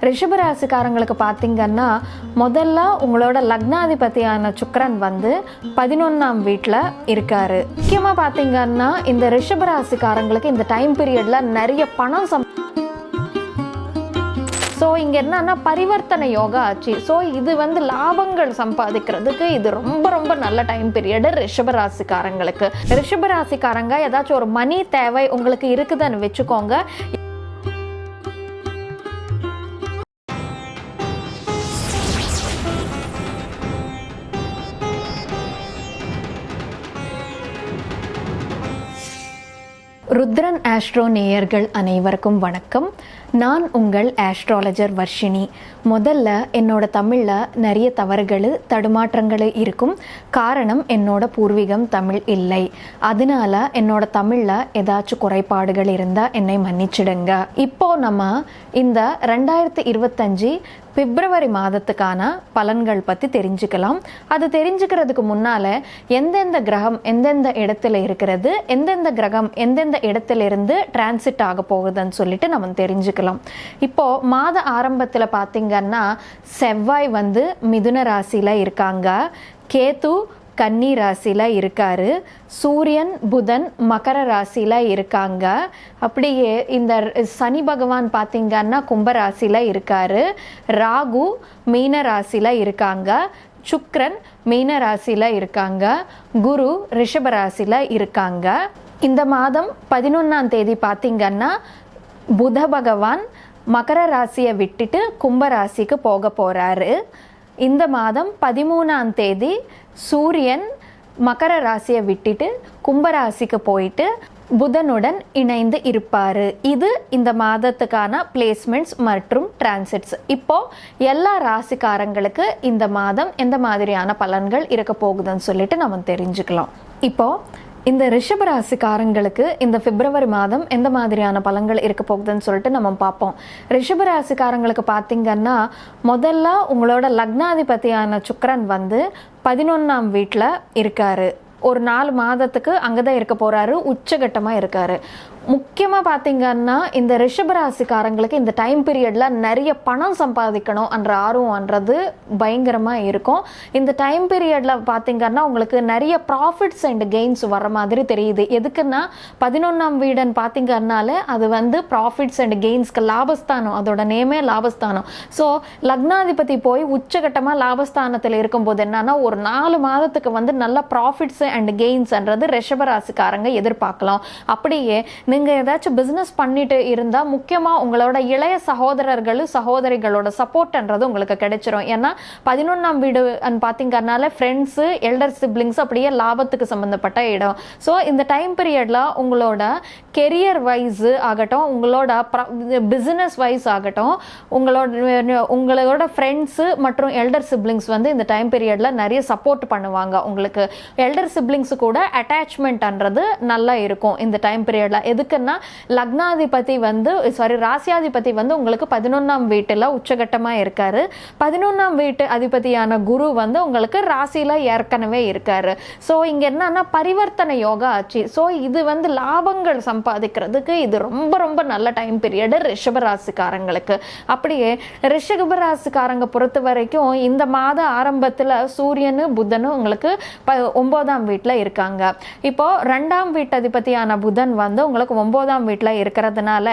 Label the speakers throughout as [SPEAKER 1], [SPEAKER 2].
[SPEAKER 1] ரிஷபராசிக்காரங்களுக்கு பார்த்தீங்கன்னா முதல்ல உங்களோட லக்னாதிபதியான சுக்கிரன் வந்து 11ஆம் வீட்டில் இருக்காரு. முக்கியமாக பார்த்தீங்கன்னா இந்த ரிஷபராசிக்காரங்களுக்கு இந்த டைம் பீரியட்ல நிறைய பணம் ஸோ இங்கே என்னன்னா பரிவர்த்தனை யோகா ஆச்சு. ஸோ இது வந்து லாபங்கள் சம்பாதிக்கிறதுக்கு இது ரொம்ப ரொம்ப நல்ல டைம் பீரியடு ரிஷபராசிக்காரங்களுக்கு. ரிஷபராசிக்காரங்க ஏதாச்சும் ஒரு மணி தேவை உங்களுக்கு இருக்குதுன்னு வச்சுக்கோங்க. ருத்ரன் ஆஸ்ட்ரோ நேயர்கள் அனைவருக்கும் வணக்கம். நான் உங்கள் ஆஸ்ட்ராலஜர் வர்ஷினி. முதல்ல என்னோட தமிழில் நிறைய தவறுகள் தடுமாற்றங்கள் இருக்கும். காரணம் என்னோட பூர்வீகம் தமிழ் இல்லை. அதனால என்னோட தமிழில் ஏதாச்சும் குறைபாடுகள் இருந்தால் என்னை மன்னிச்சிடுங்க. இப்போ நம்ம இந்த 2025 பிப்ரவரி மாதத்துக்கான பலன்கள் பற்றி தெரிஞ்சுக்கலாம். அது தெரிஞ்சுக்கிறதுக்கு முன்னால் எந்தெந்த கிரகம் எந்தெந்த இடத்துல இருக்கிறது, எந்தெந்த கிரகம் எந்தெந்த இடத்துல இருந்து டிரான்சிட் ஆக போகுதுன்னு சொல்லிட்டு நம்ம தெரிஞ்சுக்கலாம். இப்போது மாத ஆரம்பத்தில் பார்த்திங்கன்னா செவ்வாய் வந்து மிதுன ராசியில் இருக்காங்க, கேது கன்னி ராசியில் இருக்காரு, சூரியன் புதன் மகர ராசியில் இருக்காங்க. அப்படியே இந்த சனி பகவான் பார்த்திங்கன்னா கும்பராசியில் இருக்காரு, ராகு மீன ராசியில் இருக்காங்க, சுக்கிரன் மீன ராசியில் இருக்காங்க, குரு ரிஷப ராசியில் இருக்காங்க. இந்த மாதம் 11ஆம் தேதி பார்த்திங்கன்னா புத பகவான் மகர ராசியை விட்டுட்டு கும்பராசிக்கு போக போகிறாரு. இந்த மாதம் 13ஆம் தேதி சூரியன் மகர ராசியை விட்டுட்டு கும்பராசிக்கு போயிட்டு புதனுடன் இணைந்து இருப்பார். இது இந்த மாதத்துக்கான பிளேஸ்மெண்ட்ஸ் மற்றும் டிரான்சிட்ஸ். இப்போது எல்லா ராசிக்காரங்களுக்கு இந்த மாதம் எந்த மாதிரியான பலன்கள் இருக்க போகுதுன்னு சொல்லிட்டு நம்ம தெரிஞ்சுக்கலாம். இப்போது இந்த ரிஷபராசிக்காரங்களுக்கு இந்த பிப்ரவரி மாதம் எந்த மாதிரியான பலன்கள் இருக்க போகுதுன்னு சொல்லிட்டு நம்ம பார்ப்போம். ரிஷபராசிக்காரங்களுக்கு பார்த்திங்கன்னா முதல்ல உங்களோட லக்னாதிபதியான சுக்கிரன் வந்து 11ஆம் வீட்டில் இருக்காரு. ஒரு 4 மாதத்துக்கு அங்கே தான் இருக்க போகிறாரு, உச்சகட்டமாக இருக்காரு. முக்கியமாக பார்த்திங்கன்னா இந்த ரிஷபராசிக்காரங்களுக்கு இந்த டைம் பீரியடில் நிறைய பணம் சம்பாதிக்கணும் என்ற ஆர்வம்ன்றது பயங்கரமாக இருக்கும். இந்த டைம் பீரியடில் பார்த்திங்கன்னா உங்களுக்கு நிறைய ப்ராஃபிட்ஸ் அண்ட் கெயின்ஸ் வர மாதிரி தெரியுது. எதுக்குன்னா 11ஆம் வீடுன்னு பார்த்திங்கன்னாலே அது வந்து ப்ராஃபிட்ஸ் அண்ட் கெயின்ஸ்க்கு லாபஸ்தானம், அதோட நேமே லாபஸ்தானம். ஸோ லக்னாதிபதி போய் உச்சகட்டமாக லாபஸ்தானத்தில் இருக்கும்போது என்னன்னா ஒரு 4 மாதத்துக்கு வந்து நல்ல ப்ராஃபிட்ஸ் அண்ட் கெயின்ஸ்ன்றது ரிஷபராசிக்காரங்க எதிர்பார்க்கலாம். அப்படியே நீங்கள் ஏதாச்சும் பிஸ்னஸ் பண்ணிட்டு இருந்தால் முக்கியமாக உங்களோட இளைய சகோதரர்கள் சகோதரிகளோட சப்போர்ட்ன்றது உங்களுக்கு கிடைச்சிரும். ஏன்னா 11ஆம் வீடு பார்த்தீங்கன்னால ஃப்ரெண்ட்ஸு எல்டர் சிப்ளிங்ஸ் அப்படியே லாபத்துக்கு சம்மந்தப்பட்ட இடம். ஸோ இந்த டைம் பீரியடில் உங்களோட கெரியர் வைஸ் ஆகட்டும், உங்களோட பிஸ்னஸ் வைஸ் ஆகட்டும், உங்களோட ஃப்ரெண்ட்ஸு மற்றும் எல்டர் சிப்ளிங்ஸ் வந்து இந்த டைம் பீரியடில் நிறைய சப்போர்ட் பண்ணுவாங்க. உங்களுக்கு எல்டர் சிப்ளிங்ஸு கூட அட்டாச்மெண்ட்ன்றது நல்லா இருக்கும் இந்த டைம் பீரியடில். எதுக்குன்னா லக்னாதிபதி வந்து ராசியாதிபதி வந்து உங்களுக்கு 11ஆம் வீட்டில் உச்சகட்டமாக இருக்காரு. 11ஆம் வீட்டு அதிபதியான குரு வந்து உங்களுக்கு ராசியில் ஏற்கனவே இருக்காரு. ஸோ இங்கே என்னன்னா பரிவர்த்தனை யோகா ஆச்சு. ஸோ இது வந்து லாபங்கள் சம்பாதிக்கிறதுக்கு இது ரொம்ப ரொம்ப நல்ல டைம் பீரியடு ரிஷபராசிக்காரங்களுக்கு. அப்படியே ரிஷபராசிக்காரங்க பொறுத்த வரைக்கும் இந்த மாத ஆரம்பத்தில் சூரியனு புதனும் உங்களுக்கு 9ஆம் வீட்டில் இருக்காங்க. இப்போ 2ஆம் வீட்டு அதிபதியான புதன் வந்து உங்களுக்கு 9ஆம் வீட்டில் இருக்கிறதுனால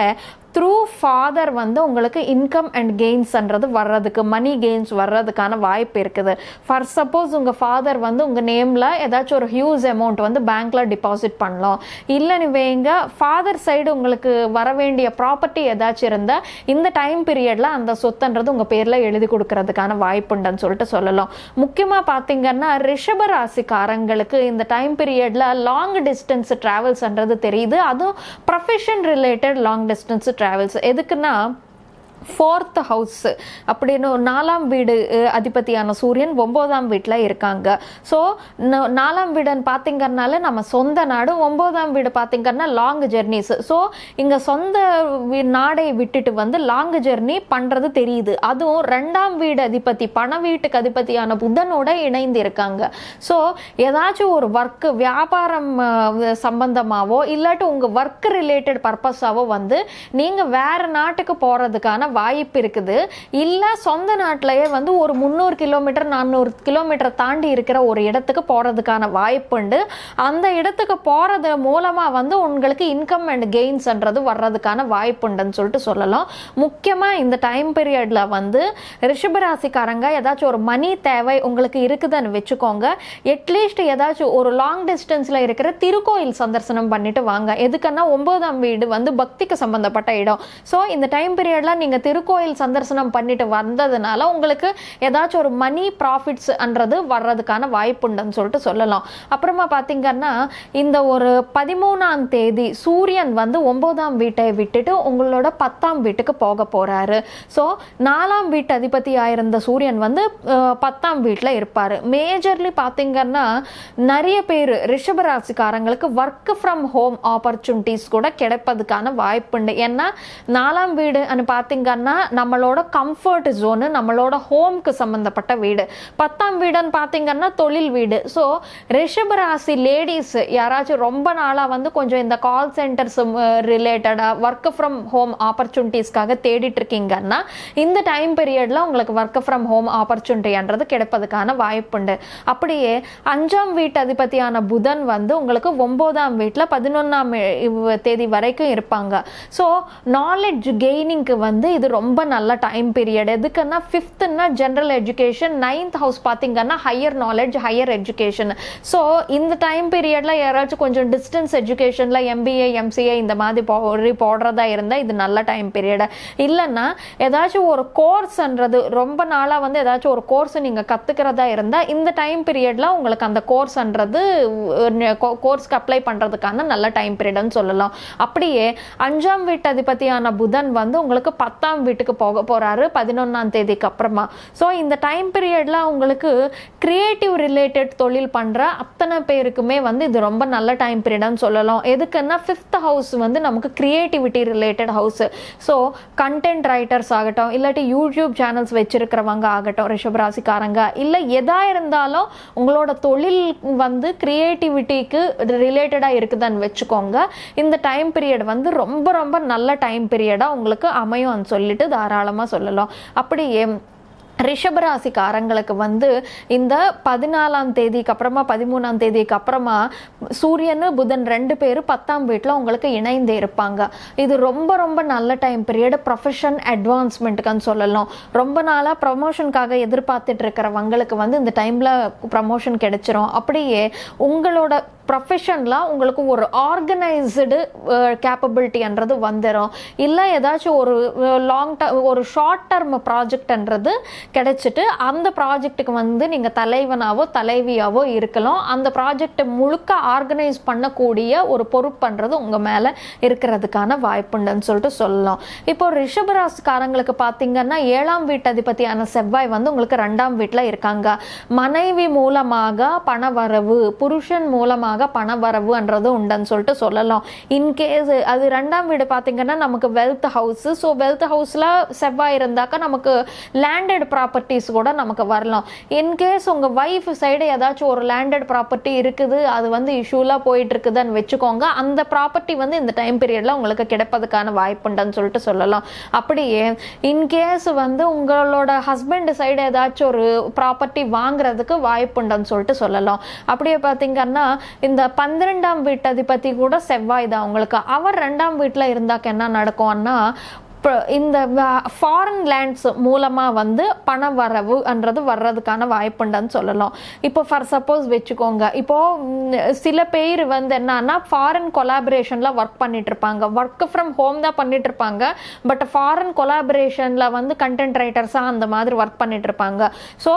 [SPEAKER 1] த்ரூ ஃபாதர் வந்து உங்களுக்கு இன்கம் அண்ட் கெயின்ஸ்ன்றது வர்றதுக்கு, மணி கெயின்ஸ் வர்றதுக்கான வாய்ப்பு இருக்குது. ஃபார் சப்போஸ் உங்கள் ஃபாதர் வந்து உங்கள் நேமில் ஏதாச்சும் ஒரு ஹியூஜ் அமௌண்ட் வந்து பேங்க்கில் டிபாசிட் பண்ணலாம். இல்லைன்னு வைங்க ஃபாதர் சைடு உங்களுக்கு வர வேண்டிய ப்ராப்பர்ட்டி ஏதாச்சும் இருந்தால் இந்த டைம் பீரியடில் அந்த சொத்துன்றது உங்கள் பேரில் எழுதி கொடுக்கறதுக்கான வாய்ப்புண்டுன்னு சொல்லிட்டு சொல்லலாம். முக்கியமாக பார்த்தீங்கன்னா ரிஷபராசிக்காரங்களுக்கு இந்த டைம் பீரியடில் லாங் டிஸ்டன்ஸ் ட்ராவல்ஸ்ன்றது தெரியுது. அதுவும் profession related long distance travels. எதுக்குன்னா 4th ஹவுஸ் அப்படின்னு 4ஆம் வீடு அதிபதியான சூரியன் 9ஆம் வீட்டில் இருக்காங்க. ஸோ 4ஆம் வீடுன்னு பார்த்திங்கனால நம்ம சொந்த நாடு, 9ஆம் வீடு பார்த்திங்கன்னா லாங் ஜெர்னிஸ். ஸோ இங்கே சொந்த நாடை விட்டுட்டு வந்து லாங் ஜெர்னி பண்ணுறது தெரியுது. அதுவும் 2ஆம் வீடு அதிபதி பண வீட்டுக்கு அதிபதியான புதனோட இணைந்து இருக்காங்க. ஸோ ஏதாச்சும் ஒரு ஒர்க்கு வியாபாரம் சம்பந்தமாவோ இல்லாட்டி உங்கள் ஒர்க் ரிலேட்டட் பர்பஸாவோ வந்து நீங்கள் வேறு நாட்டுக்கு போகிறதுக்கான வாய்ப்பு இருக்குது. இல்லை சொந்த நாட்டிலேயே வந்து ஒரு 300 கிலோமீட்டர் 400 கிலோமீட்டர் தாண்டி இருக்கிற ஒரு இடத்துக்கு போகிறதுக்கான வாய்ப்பு உண்டு. அந்த இடத்துக்கு போகிறது மூலமாக வந்து உங்களுக்கு இன்கம் அண்ட் கெயின்ஸ்ன்றது வர்றதுக்கான வாய்ப்பு உண்டுன்னு சொல்லிட்டு சொல்லலாம். முக்கியமாக இந்த டைம் பீரியடில் வந்து ரிஷபராசிக்காரங்க ஏதாச்சும் ஒரு மணி தேவை உங்களுக்கு இருக்குதுன்னு வச்சுக்கோங்க. அட்லீஸ்ட் ஏதாச்சும் ஒரு லாங் டிஸ்டன்ஸில் இருக்கிற திருக்கோயில் சந்தர்சனம் பண்ணிட்டு வாங்க. எதுக்குன்னா 9ஆம் வீடு வந்து பக்திக்கு சம்பந்தப்பட்ட இடம். ஸோ இந்த டைம் பீரியடில் நீங்கள் திருக்கோயில் சந்தர்சனம் பண்ணிட்டு வந்ததுனால உங்களுக்கு ஏதாச்சும் ஒரு மணி ப்ராஃபிட்ஸ்ன்றது வர்றதுக்கான வாய்ப்பு உண்டுன்னு சொல்லிட்டு சொல்லலாம். அப்புறமா பார்த்தீங்கன்னா இந்த ஒரு 13ஆம் தேதி சூரியன் வந்து 9ஆம் வீட்டை விட்டுட்டு உங்களோட 10ஆம் வீட்டுக்கு போக போறாரு. ஸோ 4ஆம் வீட்டு அதிபதியாக இருந்த சூரியன் வந்து 10ஆம் வீட்டில் இருப்பார். மேஜர்லி பார்த்தீங்கன்னா நிறைய பேர் ரிஷபராசிக்காரங்களுக்கு ஒர்க் ஃப்ரம் ஹோம் ஆப்பர்ச்சுனிட்டிஸ் கூட கிடைப்பதுக்கான வாய்ப்பு உண்டு. ஏன்னா 4ஆம் வீடு பார்த்தீங்கன்னா நம்மளோட கம்ஃபர்ட் ஜோனு, நம்மளோட ஹோம்க்கு சம்மந்தப்பட்ட வீடு. 10ஆம் வீடுன்னு பார்த்தீங்கன்னா தொழில் வீடு. ஸோ ரிஷபராசி லேடிஸ் யாராச்சும் ரொம்ப நாளாக வந்து கொஞ்சம் இந்த கால் சென்டர்ஸ் ரிலேட்டடாக ஒர்க் ஃப்ரம் ஹோம் ஆப்பர்ச்சுனிட்டிஸ்க்காக தேடிட்டு இருக்கீங்கன்னா இந்த டைம் பீரியடில் உங்களுக்கு ஒர்க் ஃப்ரம் ஹோம் ஆப்பர்ச்சுனிட்டின்றது கிடைப்பதுக்கான வாய்ப்பு உண்டு. அப்படியே 5ஆம் வீட்டு அதிபதியான புதன் வந்து உங்களுக்கு 9ஆம் வீட்டில் 11ஆம் தேதி வரைக்கும் இருப்பாங்க. ஸோ நாலேஜ் கெய்னிங்க்கு வந்து இது ரொம்ப நல்ல டைம் பீரியட். எதுக்குன்னா 5th general education, 9th house பார்த்தீங்கன்னா higher knowledge, higher education. So இந்த டைம் பீரியடில் யாராச்சும் கொஞ்சம் டிஸ்டன்ஸ் எஜுகேஷனில் MBA MCA இந்த மாதிரி போடுறதா இருந்தால் இது நல்ல டைம் பீரியட். இல்லைன்னா ஏதாச்சும் ஒரு கோர்ஸ்ன்றது ரொம்ப நாளாக வந்து ஏதாச்சும் ஒரு கோர்ஸ் நீங்கள் கற்றுக்கிறதா இருந்தால் இந்த டைம் பீரியடில் உங்களுக்கு அந்த கோர்ஸ்ன்றது கோர்ஸ்க்கு அப்ளை பண்ணுறதுக்கான நல்ல டைம் பீரியட்னு சொல்லலாம். அப்படியே 5ஆம் வீட்டு அதிபதியான புதன் வந்து உங்களுக்கு 10ஆம் வீட்டுக்கு போக போகிறாரு 11ஆம் தேதிக்கு அப்புறமா. ஸோ இந்த டைம் பீரியடில் உங்களுக்கு கிரியேட்டிவ் ரிலேட்டட் தொழில் பண்ணுற அத்தனை பேருக்குமே வந்து இது ரொம்ப நல்ல டைம் பீரியட்னு சொல்லலாம். எதுக்குன்னா 5th ஹவுஸ் வந்து நமக்கு creativity related house. So content writers ஆகட்டும், இல்லாட்டி யூடியூப் சேனல்ஸ் வச்சிருக்கிறவங்க ஆகட்டும், ரிஷபராசிக்காரங்க, இல்லை எதா இருந்தாலும் உங்களோட தொழில் வந்து கிரியேட்டிவிட்டிக்கு ரிலேட்டடாக இருக்குதுன்னு வச்சுக்கோங்க. இந்த டைம் பீரியட் வந்து ரொம்ப ரொம்ப நல்ல டைம் பீரியடாக உங்களுக்கு அமையும் சொல்லிட்டு தாராளமாக சொல்லலாம். அப்படியே ரிஷபராசிக்காரங்களுக்கு வந்து இந்த 14ஆம் தேதிக்கு அப்புறமா 13ஆம் தேதிக்கு அப்புறமா சூரியன் புதன் 2 பேரும் 10ஆம் வீட்டில் உங்களுக்கு இணைந்து இருப்பாங்க. இது ரொம்ப ரொம்ப நல்ல டைம் பீரியட். ப்ரொஃபஷன் அட்வான்ஸ்மெண்ட்டுக்குன்னு சொல்லலாம். ரொம்ப நாளாக ப்ரமோஷனுக்காக எதிர்பார்த்துட்டு இருக்கிறவங்களுக்கு வந்து இந்த டைமில் ப்ரமோஷன் கிடைச்சிரும். அப்படியே உங்களோட ப்ரொஃபஷனில் உங்களுக்கு ஒரு ஆர்கனைஸ்டு கேப்பபிலிட்டின்றது வந்துடும். இல்லை ஏதாச்சும் ஒரு ஒரு ஷார்ட் டர்ம் ப்ராஜெக்ட்ன்றது கிடைச்சிட்டு அந்த ப்ராஜெக்ட்டுக்கு வந்து நீங்கள் தலைவனாவோ தலைவியாவோ இருக்கலாம். அந்த ப்ராஜெக்டை முழுக்க ஆர்கனைஸ் பண்ணக்கூடிய ஒரு பொறுப்புன்றது உங்கள் மேலே இருக்கிறதுக்கான வாய்ப்புண்டுன்னு சொல்லிட்டு சொல்லலாம். இப்போ ரிஷபராசிக்காரங்களுக்கு பார்த்தீங்கன்னா 7ஆம் வீட்டு அதிபதியான செவ்வாய் வந்து உங்களுக்கு 2ஆம் வீட்டில் இருக்காங்க. மனைவி மூலமாக பணவரவு, புருஷன் மூலமாக பணவரவுன்றது உண்டுன்னு சொல்லிட்டு சொல்லலாம். இன்கேஸ் அது 2ஆம் வீடு பார்த்தீங்கன்னா நமக்கு வெல்த் ஹவுஸ். ஸோ வெல்த் ஹவுஸில் செவ்வாய் இருந்தாக்கா நமக்கு லேண்டட் ப்ராப்பர்ட்டிஸ் கூட நமக்கு வரலாம். இன்கேஸ் உங்கள் ஒய்ஃப் சைடு ஏதாச்சும் ஒரு லேண்டட் ப்ராப்பர்ட்டி இருக்குது, அது வந்து இஷ்யூலாம் போயிட்டு இருக்குதுன்னு வச்சுக்கோங்க. அந்த ப்ராப்பர்ட்டி வந்து இந்த டைம் பீரியடில் உங்களுக்கு கிடைப்பதுக்கான வாய்ப்புண்டுன்னு சொல்லிட்டு சொல்லலாம். அப்படியே இன்கேஸ் வந்து உங்களோட ஹஸ்பண்ட் சைடு ஏதாச்சும் ஒரு ப்ராப்பர்ட்டி வாங்குறதுக்கு வாய்ப்புண்டுன்னு சொல்லிட்டு சொல்லலாம். அப்படியே பார்த்தீங்கன்னா இந்த 12ஆம் வீட்டு அதிபதி கூட செவ்வாய் தான் உங்களுக்கு. அவர் 2ஆம் வீட்டில் இருந்தாக்க என்ன நடக்கும்னா இந்த ஃபாரின் லேண்ட்ஸ் மூலமாக வந்து பண வரவுன்றது வர்றதுக்கான வாய்ப்புண்டுன்னு சொல்லலாம். இப்போ ஃபார் சப்போஸ் வச்சுக்கோங்க, இப்போது சில பேர் வந்து என்னன்னா ஃபாரின் கொலாபரேஷனில் ஒர்க் பண்ணிட்டு இருப்பாங்க. ஒர்க் ஃப்ரம் ஹோம் தான் பண்ணிட்டு இருப்பாங்க, பட் ஃபாரின் கொலாபரேஷனில் வந்து கண்டென்ட் ரைட்டர்ஸாக அந்த மாதிரி ஒர்க் பண்ணிட்டு இருப்பாங்க. ஸோ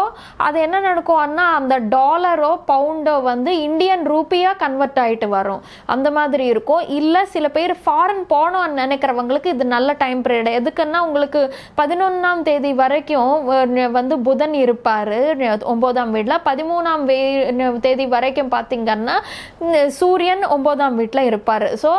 [SPEAKER 1] அது என்ன நடக்கும்னா அந்த டாலரோ பவுண்டோ வந்து இந்தியன் ரூபியாக கன்வெர்ட் ஆகிட்டு வரும், அந்த மாதிரி இருக்கும். இல்லை சில பேர் ஃபாரின் போனோம்னு நினைக்கிறவங்களுக்கு இது நல்ல டைம் பீரியட். எதுக்குன்னா உங்களுக்கு 11ஆம் தேதி வரைக்கும் வந்து புதன் இருப்பார் 9ஆம் வீட்டில். 13ஆம் தேதி வரைக்கும் பார்த்தீங்கன்னா சூரியன் 9ஆம் வீட்டில் இருப்பார். ஸோ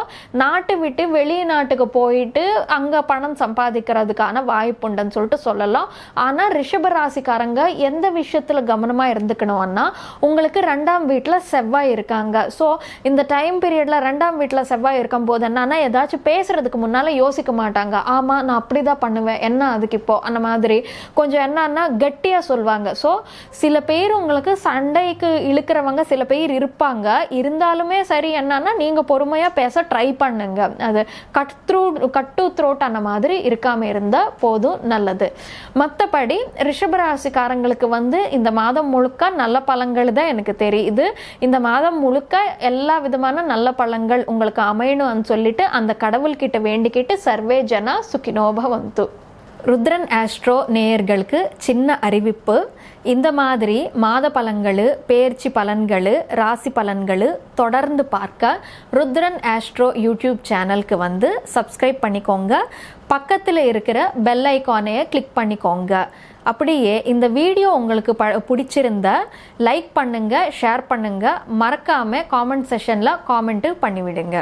[SPEAKER 1] நாட்டு விட்டு வெளிநாட்டுக்கு போயிட்டு அங்கே பணம் சம்பாதிக்கிறதுக்கான வாய்ப்புண்டுன்னு சொல்லிட்டு சொல்லலாம். ஆனால் ரிஷபராசிக்காரங்க எந்த விஷயத்தில் கவனமாக இருந்துக்கணும்னா உங்களுக்கு 2ஆம் வீட்டில் செவ்வாய் இருக்காங்க. ஸோ இந்த டைம் பீரியடில் 2ஆம் வீட்டில் செவ்வாய் இருக்கும் போது என்னன்னா ஏதாச்சும் பேசுறதுக்கு முன்னால் யோசிக்க மாட்டாங்க. ஆமாம் நான் அப்படி தான் பண்ணுவேன், என்ன அதுக்கு இப்போ அந்த மாதிரி கொஞ்சம் என்னன்னா கட்டியாக சொல்லுவாங்க. ஸோ சில பேர் உங்களுக்கு சண்டைக்கு இழுக்கிறவங்க சில பேர் இருப்பாங்க. இருந்தாலுமே சரி என்னன்னா நீங்கள் பொறுமையாக பேச ட்ரை பண்ணுங்க. அது கட் டு த்ரோட் அந்த மாதிரி இருக்காமல் இருந்தால் போதும், நல்லது. மற்றபடி ரிஷபராசிக்காரங்களுக்கு இந்த மாதம் முழுக்க நல்ல பலன்கள் தான் எனக்கு தெரியுது. இந்த மாதம் முழுக்க எல்லா விதமான நல்ல பலன்கள் உங்களுக்கு அமையணும்னு சொல்லிட்டு அந்த கடவுள்கிட்ட வேண்டிக்கிட்டு சர்வே ஜனா சுகினோபவந்து. ருத்ரன் ஆஸ்ட்ரோ நேயர்களுக்கு சின்ன அறிவிப்பு. இந்த மாதிரி மாத பலன்கள், பேர்ச்சி பலன்கள், ராசி பலன்கள் தொடர்ந்து பார்க்க ருத்ரன் ஆஸ்ட்ரோ யூடியூப் சேனலுக்கு சப்ஸ்கிரைப் பண்ணிக்கோங்க. பக்கத்தில் இருக்கிற பெல் ஐக்கானையை கிளிக் பண்ணிக்கோங்க. அப்படியே இந்த வீடியோ உங்களுக்கு பிடிச்சிருந்தா லைக் பண்ணுங்கள், ஷேர் பண்ணுங்கள், மறக்காமல் காமெண்ட் செஷனில் காமெண்ட்டு பண்ணிவிடுங்க.